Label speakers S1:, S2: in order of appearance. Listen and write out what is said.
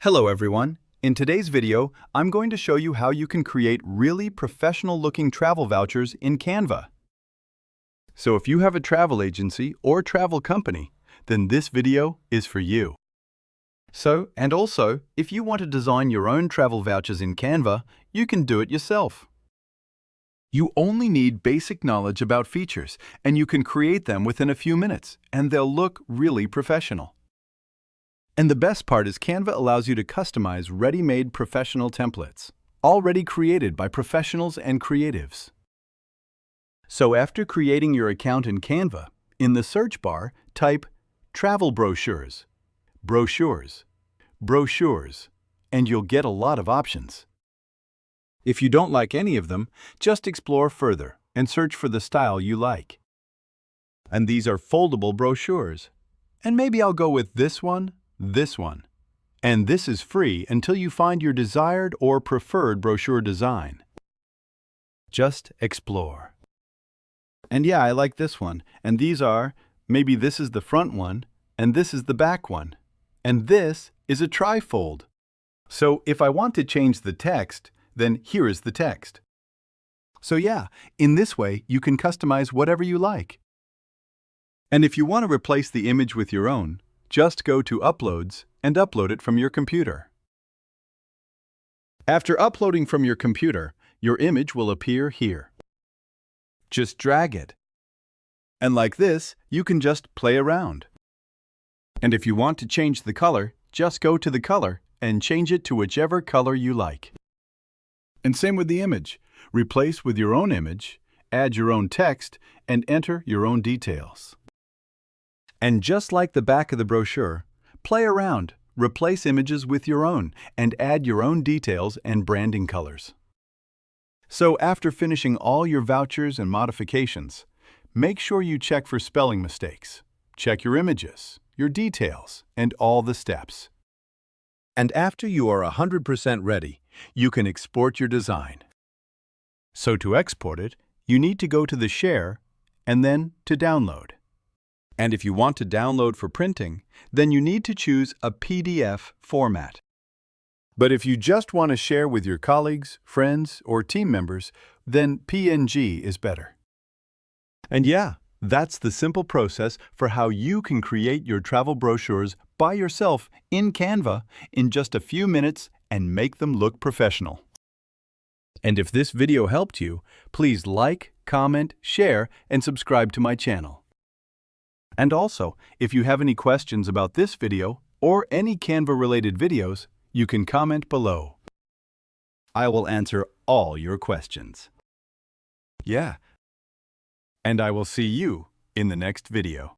S1: Hello everyone. In today's video, I'm going to show you how you can create really professional-looking travel vouchers in Canva. So if you have a travel agency or travel company, then this video is for you. And also, if you want to design your own travel vouchers in Canva, you can do it yourself. You only need basic knowledge about features, and you can create them within a few minutes, and they'll look really professional. And the best part is Canva allows you to customize ready-made professional templates, already created by professionals and creatives. So after creating your account in Canva, in the search bar, type Travel Brochures, Brochures, Brochures, and you'll get a lot of options. If you don't like any of them, just explore further and search for the style you like. And these are foldable brochures. And maybe I'll go with this one. And this is free until you find your desired or preferred brochure design. Just explore. And yeah, I like this one. And these are, maybe this is the front one, and this is the back one. And this is a trifold. So if I want to change the text, then here is the text. So yeah, in this way, you can customize whatever you like. And if you want to replace the image with your own, just go to Uploads and upload it from your computer. After uploading from your computer, your image will appear here. Just drag it. And like this, you can just play around. And if you want to change the color, just go to the color and change it to whichever color you like. And same with the image. Replace with your own image, add your own text, and enter your own details. And just like the back of the brochure, play around, replace images with your own, and add your own details and branding colors. So after finishing all your vouchers and modifications, make sure you check for spelling mistakes. Check your images, your details, and all the steps. And after you are 100% ready, you can export your design. So to export it, you need to go to the Share and then to Download. And if you want to download for printing, then you need to choose a PDF format. But if you just want to share with your colleagues, friends, or team members, then PNG is better. And yeah, that's the simple process for how you can create your travel brochures by yourself in Canva in just a few minutes and make them look professional. And if this video helped you, please like, comment, share, and subscribe to my channel. And also, if you have any questions about this video or any Canva-related videos, you can comment below. I will answer all your questions. Yeah. And I will see you in the next video.